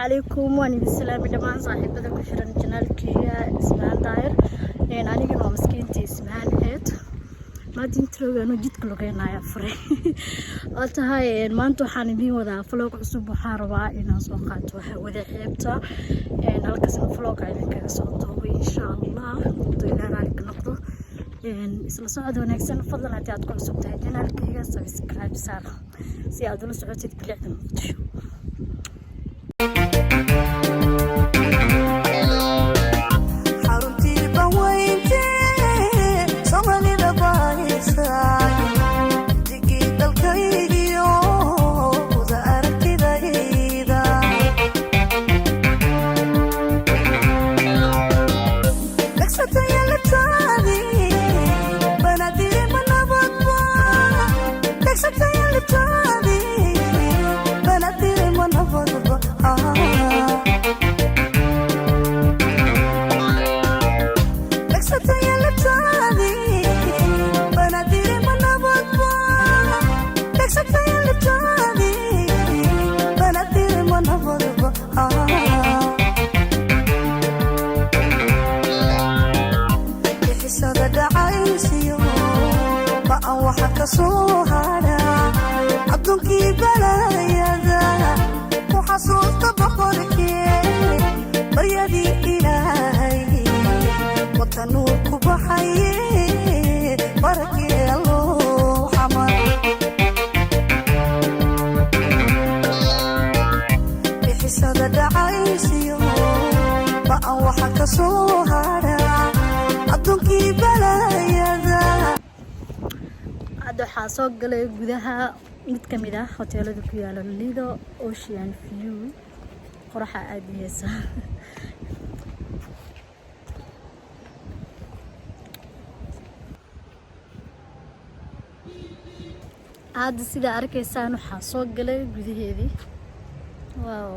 عليكم وأنا بالسلامة دمان صاحب بدك كشرن جنالكيا اسمها داير لأن أنا جنوا مسكينتي اسمها هيت ما تنتظروا أنا جيت كل غينا يا فري قلت هاي ما أنتوا حانبين وذا فلوق عصب وحاربة إن سوقات وذا حيبتا إن القسم فلوق عليك صوته إن شاء الله طيلنا عليك نقطة إن إسلا صعد ونكسن فضل أنت أتكون سبتها جنالكيا سبسكرايب سار سيادة لسعودي تقلع المقدشو صوهانا عبدك بلايا وحصلت بقرك بريدي إلهي وتنوك بحي بركي الله حمر بحساد دعايسي بقى وحك صوهانا عبدك بلايا waxaa soo galay gudaha mid kamid ah hoteelada ku yaala Lido Ocean View qoraxa aadiyaysa aad sida arkaysaan waxaa soo galay gudaheedii wow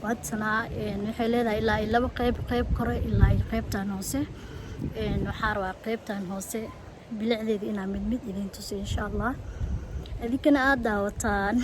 wadsana waxay leedahay ilaa laba qayb kore ilaa qaybtan hoose waxaa rabaa qaybtan hoose bilicdeeda inaa mid idin tuso insha Allah adinkana aad daawataan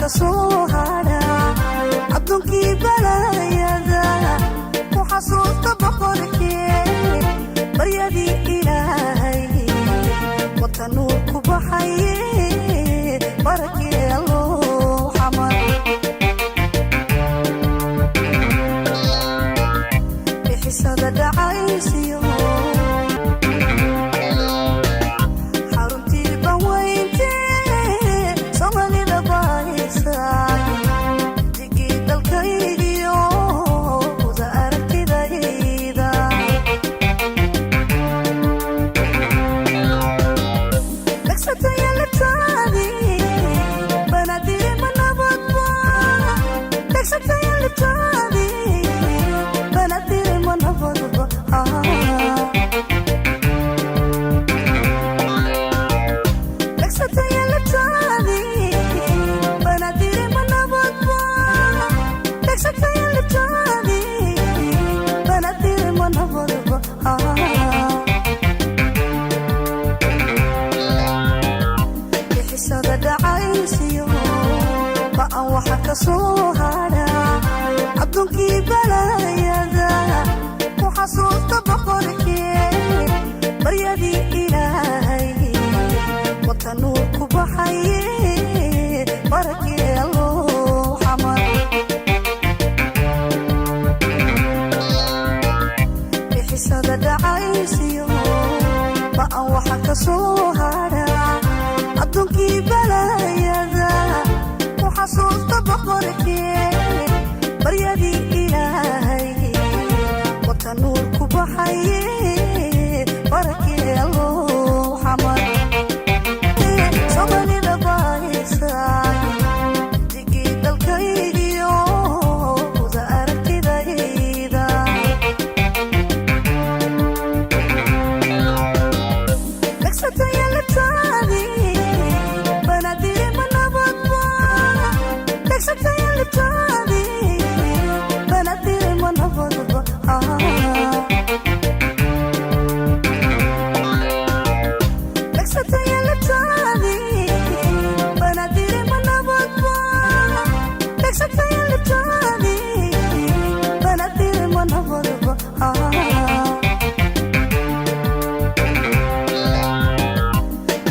صوهانا عبدك بلايا وحصلت بقرك بريدي إلهي وتنوك بحي بركي الله حمر بحساد دعايسي صوهانا عبدك بلايا وحصلت بقرك بريدي إلهي وتنوك بحي بركي الله حمر بحساد دعايسي بقى وحك صوهانا عبدك بلايا xasuusta boqorkee baryadii ilaahay wata nuur ku baxaye barakee alloo xamar somalida baahaysaay digii dalkaygiyo uda aragtidayda dhagsataya labtaadi banadiri manabadba dhagsataya labtaadi banadiri manabadba dhagsataya labtaadi banadiri manabadba dhagsataya labtaadi banadiri manabadba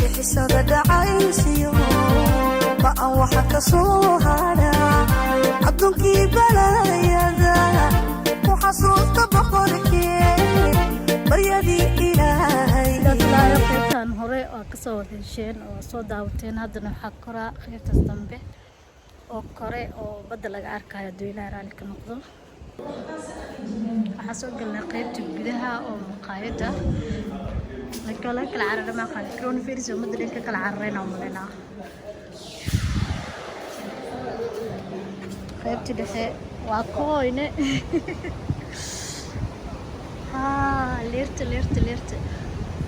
bixisada dhacaysiyo ba'an waxa ka soo hara adduunkii balayada ku xasuusta boqorkee baryadii ilaahay dadlaayo qaybtan hore oo kasoo wadasheen oo soo daawateen haddana waxaa koraa qaybtaas dambe oo kore oo badda laga arkayo hadduu ilaahay raalli ka noqdo waxaa soo galnay qaybta gudaha oo maqaayadda laga kala carara maqaan coronavirus oo madda dhanka kala cararayna umaleynaa qaybta dhexe waa kooyne leerta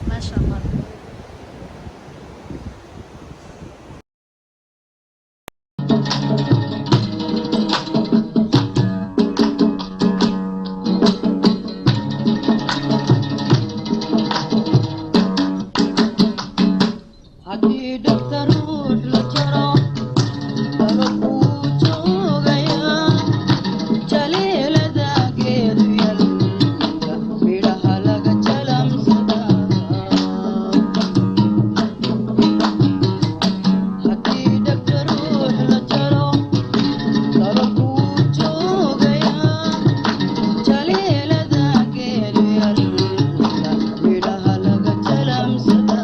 maasha allah haddii dhagta ruux la jaro laba kuu joogaya jaleelada geedu yalka midhaha laga jalamsada haddii dhagta ruux la jaro laba kuu joogaya jaleelada geedu yalka midhaha laga jalamsada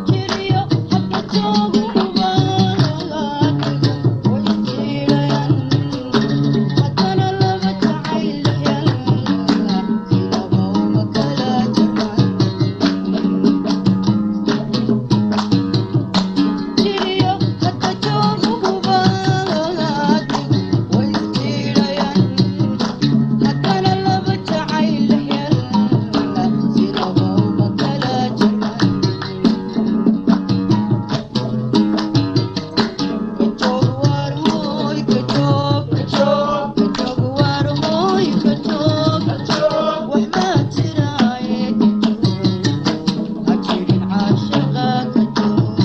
jiriyo habka jooguba way jiirayan haddana laba jacayl yal silaba uma kala jaban jiriyo habka jooguba way jiirayan haddana laba jacayl yal silaba uma kala jaban kajoog waar hooy kajoog kajoog waar hooy kajoog waxbaa jiraaye kajoog ha jirin caashaqa kajoog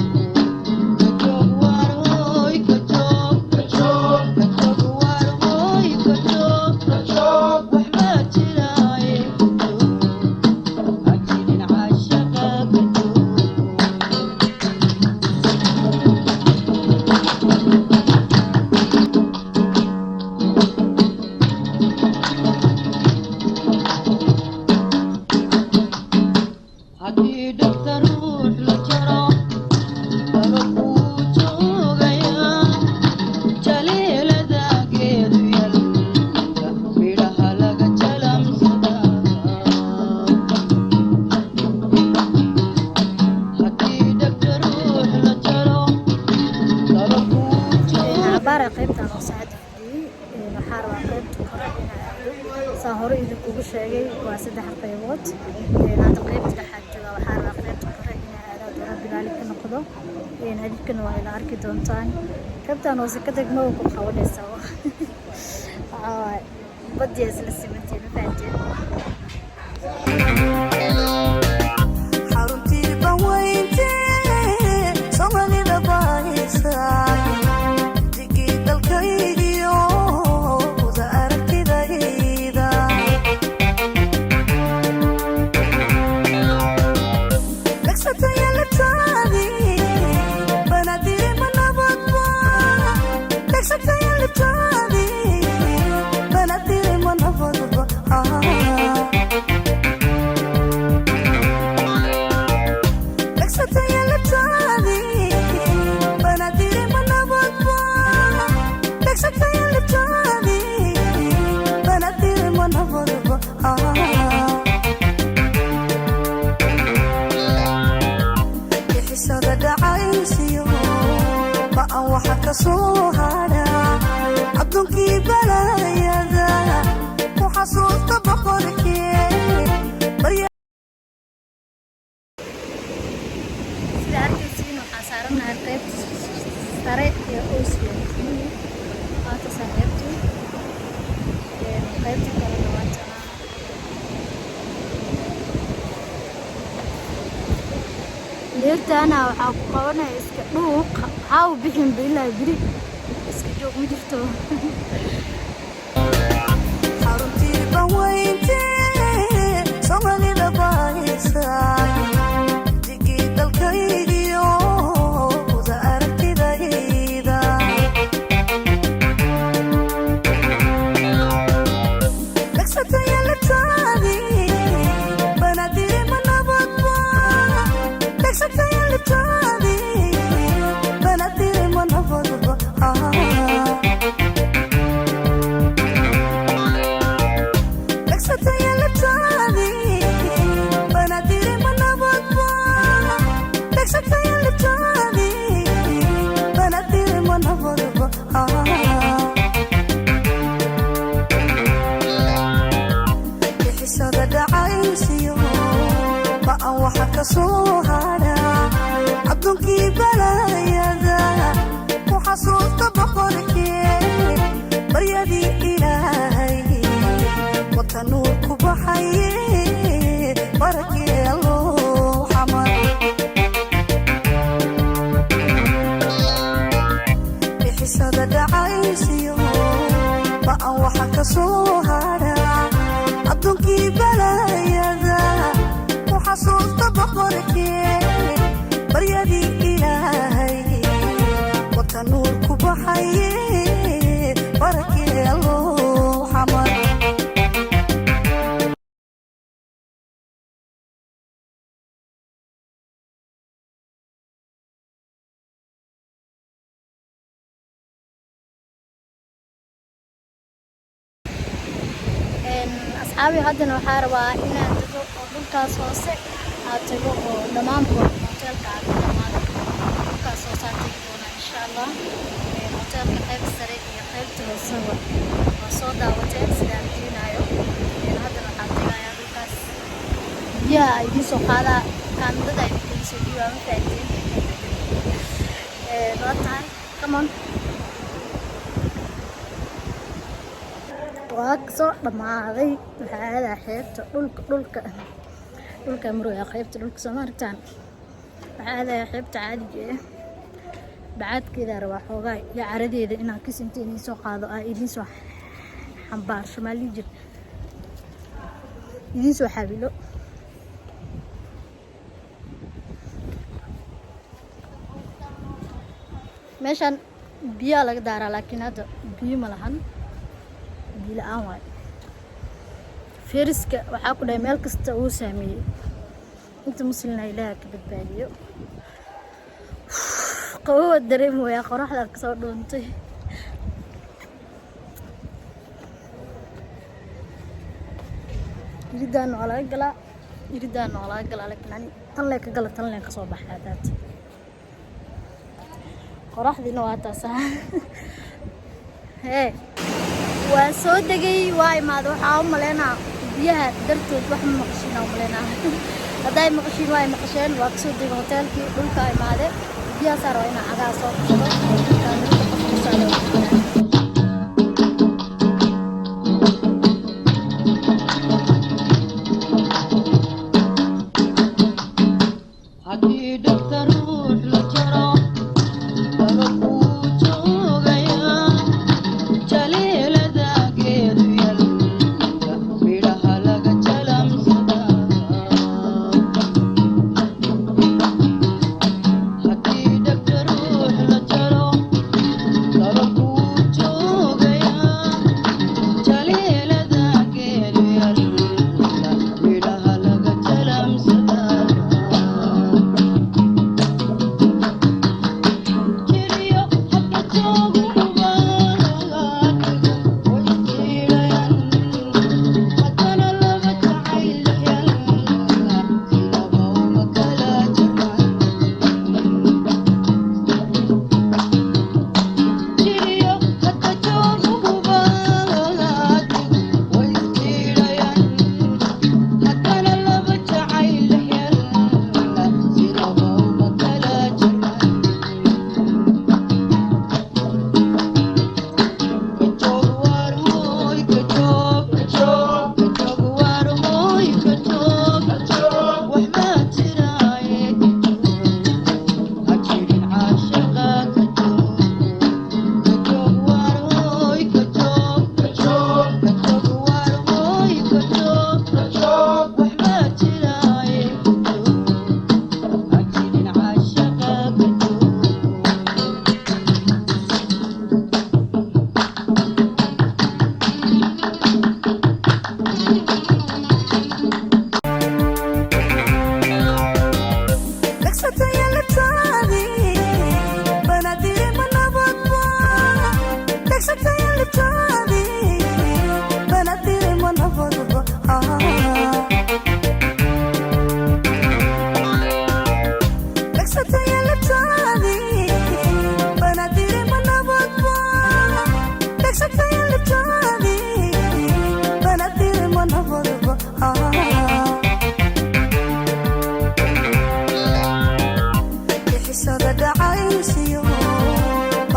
kajoog waar hooy kajoog kajoog waar hooy kajoog waxbaa jiraaye kajoog ha jirin caashaqa kajoog haddii dhagta ruux la jaro laba kuu joogaya jaleelada geedu yalka midhaha laga jalamsada haddii dhagta ruux la jaro laba kuu joogaya baara qaybtan oo saacada fadhiyey waxaa rabaa qaybta kore inaa aado saa hore idinkugu sheegay waa 3 qaybood hadda qaybta dhexaad jooga waxaa rabaa qaybta kore inaa aado hadduu rabbi raali ka noqdo adinkana waa ila arki doontaan qaybtan hoose ka degmo ku qabanaysa waxaa waaye baddiya isla simantiin ma fahanteen xaruntii bawayntee somalida baahaysaay digii dalkaygiyo uda aragtidayda dhagsataya labtaadi banadiri manabadba dhagsataya labtaadi banadiri manabadba waxa ka soo hara adduunkii balayada ku xasuusta boqorkii barya sida arkaysiin waxaa saaranahay qaybta sare ee Oslo qaybta saaxiibtu qaybta kale waa tanaa deertaana waxaa ku qabanaya iska dhuuq waxaa u bixin bilaa biri iska joog ma jirto xaruntii baweyntii Soomaalida baayisa digii dalkaygiyo wada aragtidayda dhagsataya lataadii banadiri manabadba dhagsataya lataadii banadiri manabadba waxa ka soo hara adduunkii balayada ku xasuusta boqorkii baryadii ilaahay wata nuur ku baxaye barakii alloo xamar bixisada dhacaysiyo ba'an waxa ka soo hara adduunkii balayada xasuusta boqorkii baryadii ilaahay wata nuur ku baxaye barakii alloo xamar asxaabi haddana waxaa rabaa inaan tago oo dhulkaas hoose aad tago oo dhammaanba hoteelka aad ka dhamaado dhulkaas hoose aad tegi doonaa insha allah hoteelka qaybta sare iyo qaybta hooseba waa soo daawateen sida aan keenayo haddana waxaan tegayaa dhulkaas biyaha idiin soo qaadaa kaamilada idinkaga soo dhiibaa ma fahanteen waa tahay come on waa soo dhamaaday waxaa aadaa xeebta dhulka marwaya qaybta dhulka soo maaragtaan waxaa aadaya xeebta caadiga ah bacaadkeeda rabaa xoogaa iyo caradeeda inaan kisinta idiin soo qaado idiin soo xambaarsho maalijir idiin soo xabilo meeshaan biyaa laga daaraa laakiin hadda biyo ma lahan biyo la-aan waayo feriska waxaa ku dhahay meel kasta uu saameeyey inta muslimna ilaaha ka badbaadiyo qabowa dareemoyaa qoraxdaad ka soo dhuuntay iridaan waa laga galaa laakiin ani tan lee ka gala tan leen ka soo baxay hadaad qoraxdiina waa taasaa hee waa soo degay waa imaada waxaa u maleynaa biyaha dartood wax ma maqashiin u maleynaa hadday maqashiin waa maqasheen waa kasoo degay hoteelkii dhulka imaade biyaha saar waa inaa cagaa soo qashado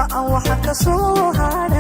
ba'an waxa ka soo hadha